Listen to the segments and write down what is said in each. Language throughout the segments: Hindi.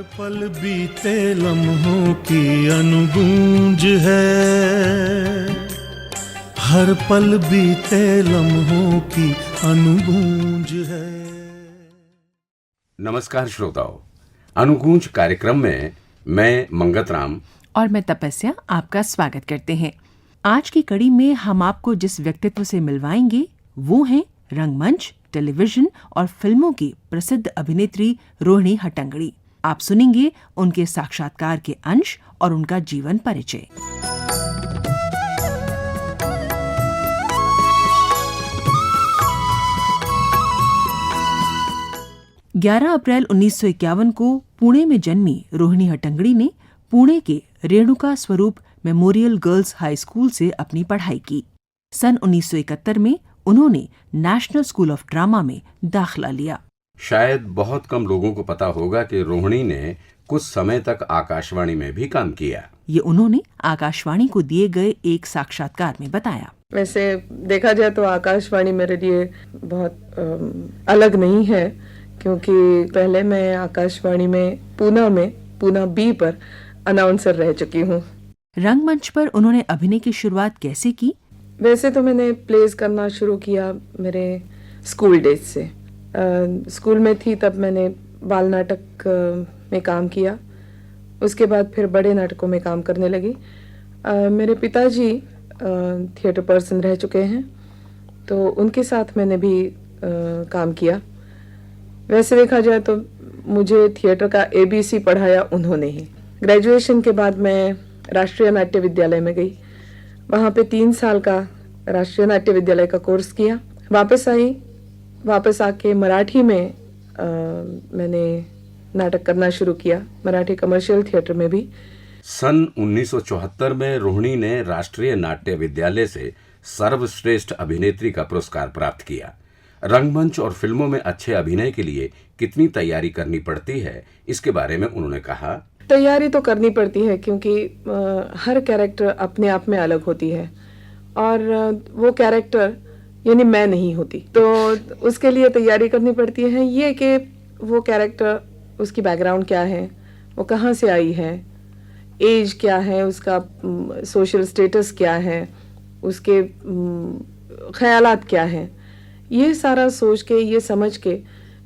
पल बीते लम्हों की अनुगूंज है, हर पल बीते लम्हों की अनुगूंज है। नमस्कार श्रोताओं, अनुगूंज कार्यक्रम में मैं मंगत राम और मैं तपस्या आपका स्वागत करते हैं। आज की कड़ी में हम आपको जिस व्यक्तित्व से मिलवाएंगे वो हैं रंगमंच, टेलीविजन और फिल्मों की प्रसिद्ध अभिनेत्री रोहिणी हट्टंगडी। आप सुनेंगे उनके साक्षात्कार के अंश और उनका जीवन परिचय। 11 अप्रैल 1951 को पुणे में जन्मी रोहिणी हट्टंगडी ने पुणे के रेणुका स्वरूप मेमोरियल गर्ल्स हाई स्कूल से अपनी पढ़ाई की। सन 1971 में उन्होंने नेशनल स्कूल ऑफ ड्रामा में दाखिला लिया। शायद बहुत कम लोगों को पता होगा कि रोहिणी ने कुछ समय तक आकाशवाणी में भी काम किया। ये उन्होंने आकाशवाणी को दिए गए एक साक्षात्कार में बताया। वैसे देखा जाए तो आकाशवाणी मेरे लिए बहुत अलग नहीं है, क्योंकि पहले मैं आकाशवाणी में पूना बी पर अनाउंसर रह चुकी हूँ। रंगमंच पर उन्होंने अभिनय की शुरुआत कैसे की? वैसे तो मैंने प्लेस करना शुरू किया मेरे स्कूल डेज से। स्कूल में थी तब मैंने बाल नाटक में काम किया। उसके बाद फिर बड़े नाटकों में काम करने लगी। मेरे पिताजी थिएटर पर्सन रह चुके हैं, तो उनके साथ मैंने भी काम किया। वैसे देखा जाए तो मुझे थिएटर का ABC पढ़ाया उन्होंने ही। ग्रेजुएशन के बाद मैं राष्ट्रीय नाट्य विद्यालय में गई। वहाँ पे 3 साल का राष्ट्रीय नाट्य विद्यालय का कोर्स किया। वापस आके मराठी में मैंने नाटक करना शुरू किया, मराठी कमर्शियल थिएटर में भी। सन 1974 में रोहिणी ने राष्ट्रीय नाट्य विद्यालय से सर्वश्रेष्ठ अभिनेत्री का पुरस्कार प्राप्त किया। रंगमंच और फिल्मों में अच्छे अभिनय के लिए कितनी तैयारी करनी पड़ती है, इसके बारे में उन्होंने कहा। तैयारी तो करनी पड़ती है, क्योंकि हर कैरेक्टर अपने आप में अलग होती है और वो कैरेक्टर यानी मैं नहीं होती, तो उसके लिए तैयारी करनी पड़ती है। ये कि वो कैरेक्टर, उसकी बैकग्राउंड क्या है, वो कहाँ से आई है, एज क्या है, उसका सोशल स्टेटस क्या है, उसके ख्यालात क्या हैं, ये सारा सोच के, ये समझ के,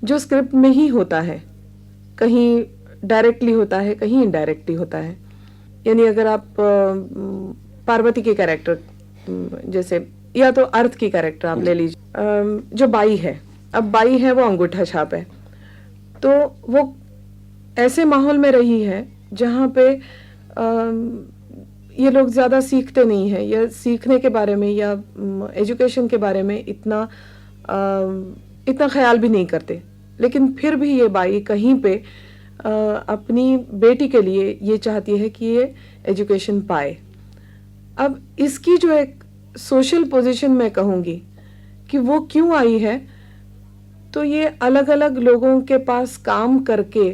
जो स्क्रिप्ट में ही होता है, कहीं डायरेक्टली होता है, कहीं इनडायरेक्टली होता है। यानी अगर आप पार्वती के कैरेक्टर जैसे, या तो अर्थ की कैरेक्टर आप ले लीजिए, जो बाई है, अब बाई है वो अंगूठा छाप है, तो वो ऐसे माहौल में रही है जहाँ पे ये लोग ज़्यादा सीखते नहीं हैं, या सीखने के बारे में या एजुकेशन के बारे में इतना ख्याल भी नहीं करते। लेकिन फिर भी ये बाई कहीं पे अपनी बेटी के लिए ये चाहती है कि ये एजुकेशन पाए। अब इसकी जो एक सोशल पोजीशन मैं कहूँगी कि वो क्यों आई है, तो ये अलग अलग लोगों के पास काम करके,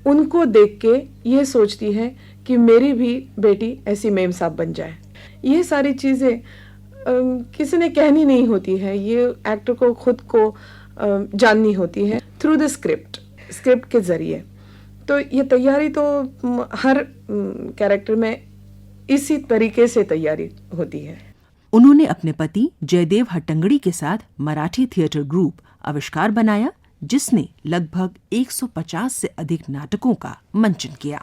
उनको देख के ये सोचती है कि मेरी भी बेटी ऐसी मेम साहब बन जाए। ये सारी चीज़ें किसी ने कहनी नहीं होती है, ये एक्टर को खुद को जाननी होती है थ्रू द स्क्रिप्ट के ज़रिए। तो ये तैयारी तो हर कैरेक्टर में इसी तरीके से तैयारी होती है। उन्होंने अपने पति जयदेव हट्टंगडी के साथ मराठी थिएटर ग्रुप आविष्कार बनाया, जिसने लगभग 150 से अधिक नाटकों का मंचन किया।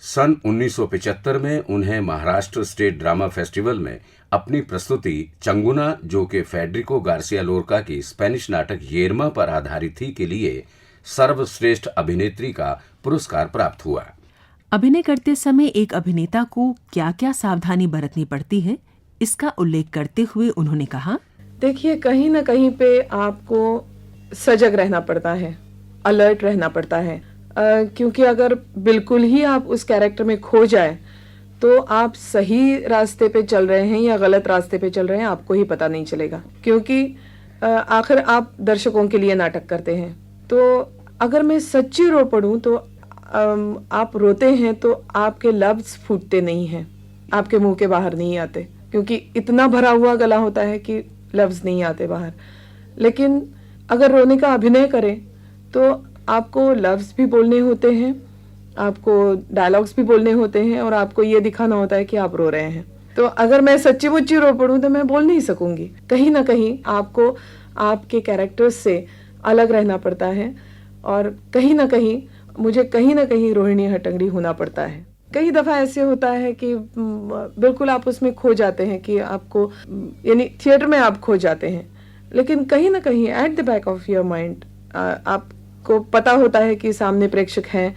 सन 1975 में उन्हें महाराष्ट्र स्टेट ड्रामा फेस्टिवल में अपनी प्रस्तुति चंगुना, जो कि फेडरिको गार्सिया लोरका की स्पेनिश नाटक येरमा पर आधारित थी, के लिए सर्वश्रेष्ठ अभिनेत्री का पुरस्कार प्राप्त हुआ। अभिनय करते समय एक अभिनेता को क्या क्या सावधानी बरतनी पड़ती है, इसका उल्लेख करते हुए उन्होंने कहा, देखिए, कहीं ना कहीं पे आपको सजग रहना पड़ता है, अलर्ट रहना पड़ता है, क्योंकि अगर बिल्कुल ही आप उस कैरेक्टर में खो जाए तो आप सही रास्ते पे चल रहे हैं या गलत रास्ते पे चल रहे हैं आपको ही पता नहीं चलेगा, क्योंकि आखिर आप दर्शकों के लिए नाटक करते हैं। तो अगर मैं सच्ची रो पड़ूं तो आप रोते हैं तो आपके लफ्ज फूटते नहीं हैं, आपके मुंह के बाहर नहीं आते, क्योंकि इतना भरा हुआ गला होता है कि लफ्ज नहीं आते बाहर। लेकिन अगर रोने का अभिनय करें तो आपको लफ्ज भी बोलने होते हैं आपको डायलॉग्स भी बोलने होते हैं और आपको ये दिखाना होता है कि आप रो रहे हैं। तो अगर मैं सच्ची मुच्ची रो पड़ूं तो मैं बोल नहीं सकूंगी। कहीं ना कहीं आपको आपके कैरेक्टर्स से अलग रहना पड़ता है और कहीं ना कहीं रोहिणी हट्टंगडी होना पड़ता है। कई दफा ऐसे होता है कि बिल्कुल आप उसमें खो जाते हैं कि आपको यानी थिएटर में आप खो जाते हैं, लेकिन कहीं ना कहीं at the back of your mind आपको पता होता है कि सामने प्रेक्षक हैं,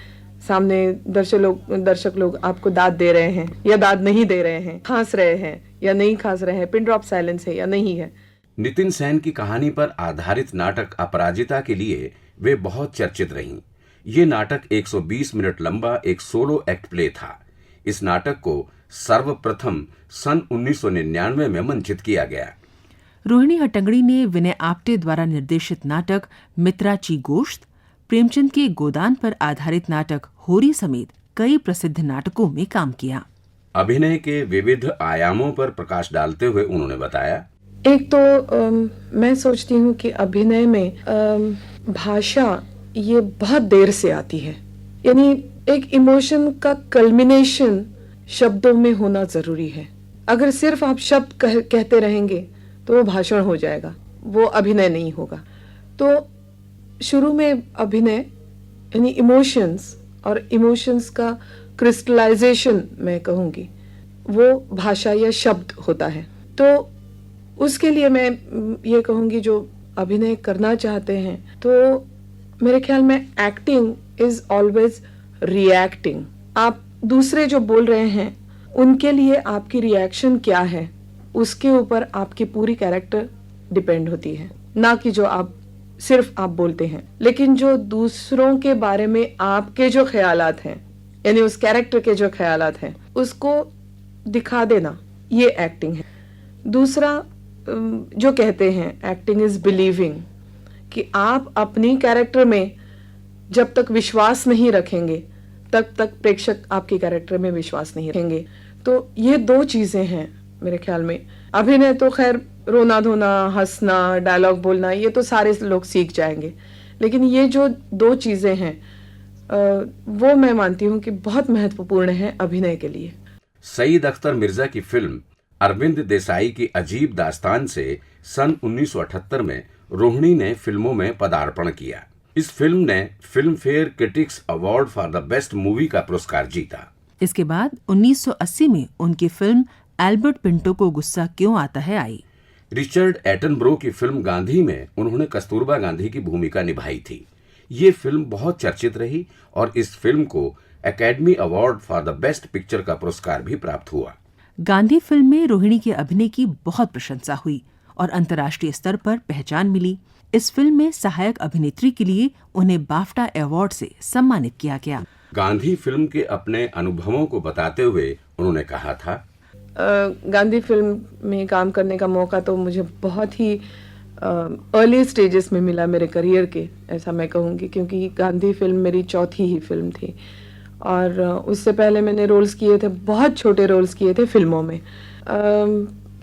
सामने दर्शक लोग आपको दाद दे रहे हैं या दाद नहीं दे रहे हैं, खांस रहे हैं या नहीं खांस रहे हैं, पिन ड्रॉप साइलेंस है या नहीं है। नितिन सेन की कहानी पर आधारित नाटक अपराजिता के लिए वे बहुत चर्चित रहीं। ये नाटक 120 मिनट लंबा एक सोलो एक्ट प्ले था। इस नाटक को सर्वप्रथम सन 1999 में मंचित किया गया। रोहिणी हट्टंगडी ने विनय आप्टे द्वारा निर्देशित नाटक मित्राची गोश्त, प्रेमचंद के गोदान पर आधारित नाटक होरी समेत कई प्रसिद्ध नाटकों में काम किया। अभिनय के विविध आयामों पर प्रकाश डालते हुए उन्होंने बताया, एक तो मैं सोचती हूँ कि अभिनय में भाषा ये बहुत देर से आती है, यानी एक इमोशन का कल्मिनेशन शब्दों में होना जरूरी है। अगर सिर्फ आप शब्द कहते रहेंगे तो वो भाषण हो जाएगा, वो अभिनय नहीं होगा। तो शुरू में अभिनय यानी इमोशंस और इमोशंस का क्रिस्टलाइजेशन मैं कहूँगी वो भाषा या शब्द होता है। तो उसके लिए मैं ये कहूँगी जो अभिनय करना चाहते हैं तो मेरे ख्याल में एक्टिंग इज ऑलवेज रिएक्टिंग। आप दूसरे जो बोल रहे हैं उनके लिए आपकी रिएक्शन क्या है उसके ऊपर आपकी पूरी कैरेक्टर डिपेंड होती है, ना कि जो आप सिर्फ आप बोलते हैं। लेकिन जो दूसरों के बारे में आपके जो ख्यालात हैं यानी उस कैरेक्टर के जो ख्यालात हैं उसको दिखा देना, ये एक्टिंग है। दूसरा जो कहते हैं एक्टिंग इज बिलीविंग, कि आप अपनी कैरेक्टर में जब तक विश्वास नहीं रखेंगे तब तक प्रेक्षक आपके कैरेक्टर में विश्वास नहीं रखेंगे। तो ये दो चीजें हैं मेरे ख्याल में। अभिनय तो खैर रोना धोना, हंसना, डायलॉग बोलना ये तो सारे लोग सीख जाएंगे, लेकिन ये जो दो चीजें हैं वो मैं मानती हूँ कि बहुत महत्वपूर्ण है अभिनय के लिए। सईद अख्तर मिर्जा की फिल्म अरविंद देसाई की अजीब दास्तान से सन 1978 में रोहिणी ने फिल्मों में पदार्पण किया। इस फिल्म ने film fair critics award for the best movie का पुरस्कार जीता। इसके बाद 1980 में उनकी फिल्म एल्बर्ट पिंटो को गुस्सा क्यों आता है आई। रिचर्ड एटनब्रो की फिल्म गांधी में उन्होंने कस्तूरबा गांधी की भूमिका निभाई थी। ये फिल्म बहुत चर्चित रही और इस फिल्म को academy award for the best picture का पुरस्कार भी प्राप्त हुआ। गांधी फिल्म में रोहिणी के अभिनय की बहुत प्रशंसा हुई और अंतर्राष्ट्रीय स्तर पर पहचान मिली। इस फिल्म में सहायक अभिनेत्री के लिए उन्हें बाफ्टा अवार्ड से सम्मानित किया गया। गांधी फिल्म के अपने अनुभवों को बताते हुए उन्होंने कहा था, गांधी फिल्म में काम करने का मौका तो मुझे बहुत ही अर्ली स्टेजेस में मिला मेरे करियर के, ऐसा मैं कहूँगी, क्योंकि गांधी फिल्म मेरी चौथी ही फिल्म थी और उससे पहले मैंने रोल्स किए थे, बहुत छोटे रोल्स किए थे फिल्मों में।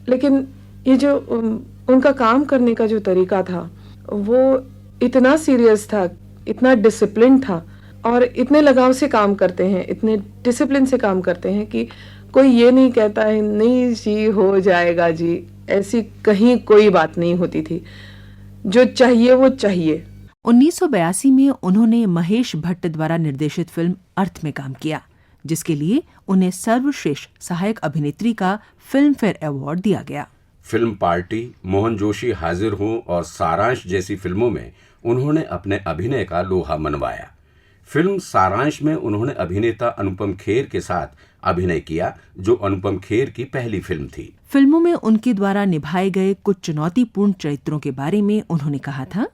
लेकिन ये जो उनका काम करने का जो तरीका था वो इतना सीरियस था, इतना डिसिप्लिन था और इतने लगाव से काम करते हैं, इतने डिसिप्लिन से काम करते हैं कि कोई ये नहीं कहता है नहीं जी हो जाएगा जी, ऐसी कहीं कोई बात नहीं होती थी। जो चाहिए वो चाहिए। 1982 में उन्होंने महेश भट्ट द्वारा निर्देशित फिल्म अर्थ में काम किया, जिसके लिए उन्हें सर्वश्रेष्ठ सहायक अभिनेत्री का फिल्म फेयर अवार्ड दिया गया। फिल्म पार्टी, मोहन जोशी हाजिर हूं और सारांश जैसी फिल्मों में उन्होंने अपने अभिनय का लोहा मनवाया। फिल्म सारांश में उन्होंने अभिनेता अनुपम खेर के साथ अभिनय किया, जो अनुपम खेर की पहली फिल्म थी। फिल्मों में उनके द्वारा निभाए गए कुछ चुनौतीपूर्ण चरित्रों के बारे में उन्होंने कहा था,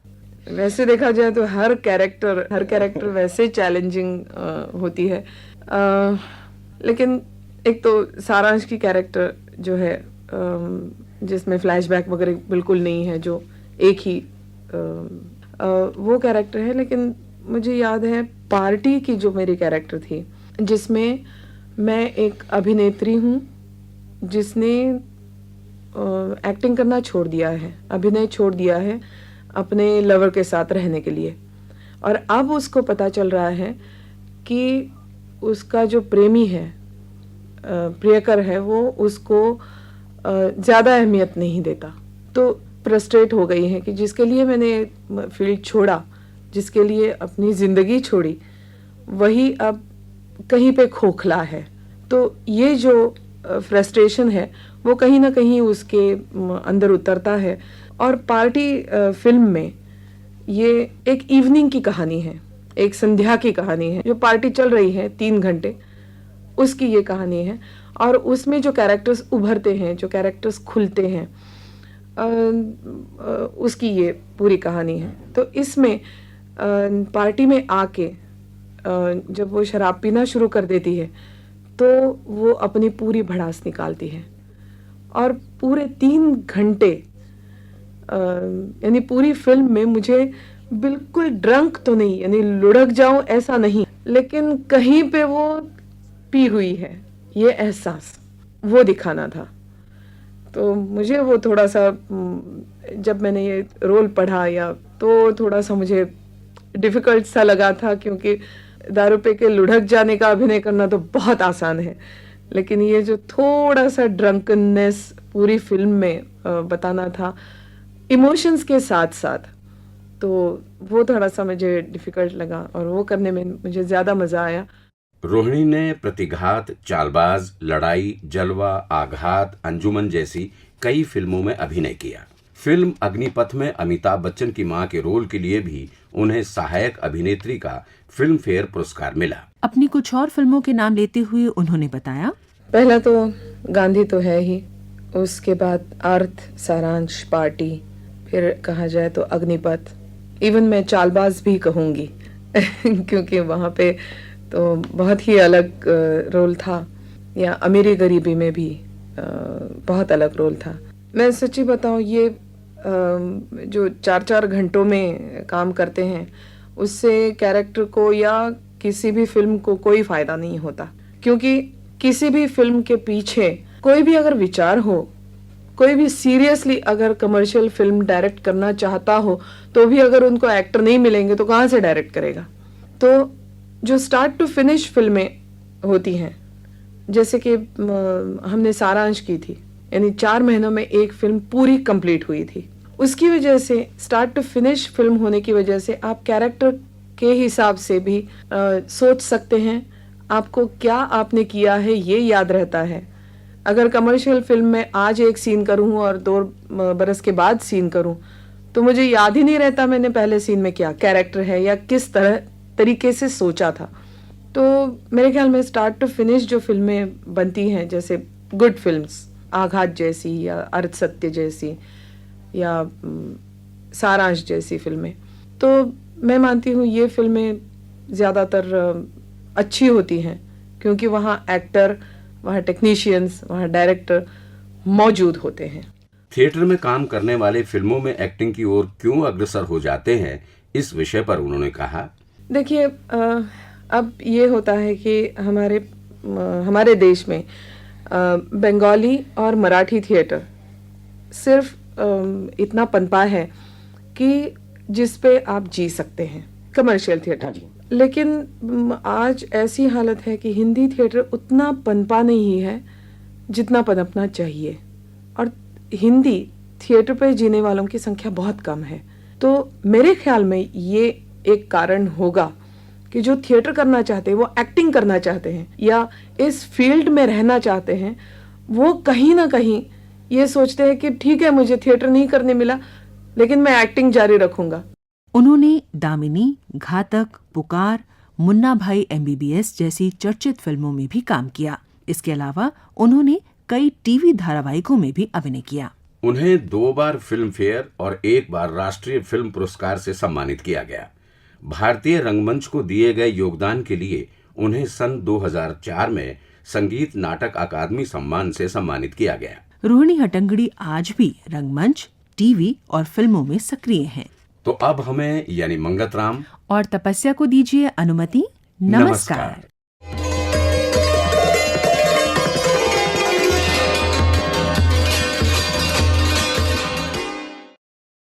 वैसे देखा जाए तो हर कैरेक्टर वैसे चैलेंजिंग होती है, लेकिन एक तो सारांश की कैरेक्टर जो है जिसमें फ्लैशबैक वगैरह बिल्कुल नहीं है, जो एक ही वो कैरेक्टर है। लेकिन मुझे याद है पार्टी की जो मेरी कैरेक्टर थी, जिसमें मैं एक अभिनेत्री हूँ जिसने एक्टिंग करना छोड़ दिया है, अभिनय छोड़ दिया है अपने लवर के साथ रहने के लिए, और अब उसको पता चल रहा है कि उसका जो प्रेमी है, प्रियकर है, वो उसको ज़्यादा अहमियत नहीं देता। तो फ्रस्ट्रेट हो गई है कि जिसके लिए मैंने फील्ड छोड़ा, जिसके लिए अपनी ज़िंदगी छोड़ी, वही अब कहीं पे खोखला है। तो ये जो फ्रस्ट्रेशन है वो कहीं ना कहीं उसके अंदर उतरता है। और पार्टी फिल्म में ये एक इवनिंग की कहानी है, एक संध्या की कहानी है। जो पार्टी चल रही है 3 घंटे, उसकी ये कहानी है। और उसमें जो कैरेक्टर्स उभरते हैं, जो कैरेक्टर्स खुलते हैं, उसकी ये पूरी कहानी है। तो इसमें पार्टी में आके जब वो शराब पीना शुरू कर देती है तो वो अपनी पूरी भड़ास निकालती है। और पूरे 3 घंटे यानी पूरी फिल्म में मुझे बिल्कुल ड्रंक तो नहीं, यानी लुढ़क जाऊं ऐसा नहीं, लेकिन कहीं पे वो पी हुई है, ये एहसास वो दिखाना था। तो मुझे वो थोड़ा सा, जब मैंने ये रोल पढ़ा या तो थोड़ा सा मुझे डिफ़िकल्ट सा लगा था, क्योंकि दारू पे के लुढ़क जाने का अभिनय करना तो बहुत आसान है, लेकिन ये जो थोड़ा सा ड्रंकनेस पूरी फिल्म में बताना था इमोशंस के साथ साथ, तो वो थोड़ा सा मुझे डिफ़िकल्ट लगा और वो करने में मुझे ज़्यादा मज़ा आया। रोहिणी ने प्रतिघात, चालबाज, लड़ाई, जलवा, आघात, अंजुमन जैसी कई फिल्मों में अभिनय किया। फिल्म अग्निपथ में अमिताभ बच्चन की मां के रोल के लिए भी उन्हें सहायक अभिनेत्री का फिल्म फेयर पुरस्कार मिला। अपनी कुछ और फिल्मों के नाम लेते हुए उन्होंने बताया, पहला तो गांधी तो है ही, उसके बाद अर्थ, सारांश, पार्टी, फिर कहा जाए तो अग्निपथ, इवन मैं चालबाज भी कहूँगी क्योंकि वहाँ पे तो बहुत ही अलग रोल था। या अमीरी गरीबी में भी बहुत अलग रोल था। मैं सच्ची बताऊँ, ये जो 4-4 घंटों में काम करते हैं उससे कैरेक्टर को या किसी भी फिल्म को कोई फायदा नहीं होता, क्योंकि किसी भी फिल्म के पीछे कोई भी अगर विचार हो, कोई भी सीरियसली अगर कमर्शियल फिल्म डायरेक्ट करना चाहता हो, तो भी अगर उनको एक्टर नहीं मिलेंगे तो कहाँ से डायरेक्ट करेगा। तो जो स्टार्ट टू फिनिश फिल्में होती हैं, जैसे कि हमने सारांश की थी, यानी 4 महीनों में एक फिल्म पूरी कंप्लीट हुई थी। उसकी वजह से स्टार्ट टू फिनिश फिल्म होने की वजह से आप कैरेक्टर के हिसाब से भी सोच सकते हैं, आपको क्या आपने किया है ये याद रहता है। अगर कमर्शियल फिल्म में आज एक सीन करूं और 2 बरस के बाद सीन करूं तो मुझे याद ही नहीं रहता मैंने पहले सीन में क्या कैरेक्टर है या किस तरीके से सोचा था। तो मेरे ख्याल में स्टार्ट टू फिनिश जो फिल्में बनती हैं, जैसे गुड फिल्म्स, आघात जैसी या अर्थ सत्य जैसी या सारांश जैसी फिल्में, तो मैं मानती हूँ ये फिल्में ज़्यादातर अच्छी होती हैं, क्योंकि वहाँ एक्टर, वहाँ टेक्नीशियंस, वहाँ डायरेक्टर मौजूद होते हैं। थिएटर में काम करने वाले फिल्मों में एक्टिंग की ओर क्यों अग्रसर हो जाते हैं, इस विषय पर उन्होंने कहा, देखिए, अब ये होता है कि हमारे देश में बंगाली और मराठी थिएटर सिर्फ इतना पनपा है कि जिस पे आप जी सकते हैं, कमर्शियल थिएटर। लेकिन आज ऐसी हालत है कि हिंदी थिएटर उतना पनपा नहीं है जितना पनपना चाहिए, और हिंदी थिएटर पे जीने वालों की संख्या बहुत कम है। तो मेरे ख्याल में ये एक कारण होगा कि जो थिएटर करना चाहते हैं, वो एक्टिंग करना चाहते हैं या इस फील्ड में रहना चाहते हैं, वो कहीं ना कहीं ये सोचते हैं कि ठीक है, मुझे थिएटर नहीं करने मिला लेकिन मैं एक्टिंग जारी रखूंगा। उन्होंने दामिनी, घातक, पुकार, मुन्ना भाई MBBS जैसी चर्चित फिल्मों में भी काम किया। इसके अलावा उन्होंने कई टीवी धारावाहिकों में भी अभिनय किया। उन्हें 2 बार फिल्म फेयर और 1 बार राष्ट्रीय फिल्म पुरस्कार से सम्मानित किया गया। भारतीय रंगमंच को दिए गए योगदान के लिए उन्हें सन 2004 में संगीत नाटक अकादमी सम्मान से सम्मानित किया गया। रोहिणी हट्टंगडी आज भी रंगमंच, टीवी और फिल्मों में सक्रिय हैं। तो अब हमें यानी मंगत राम और तपस्या को दीजिए अनुमति। नमस्कार।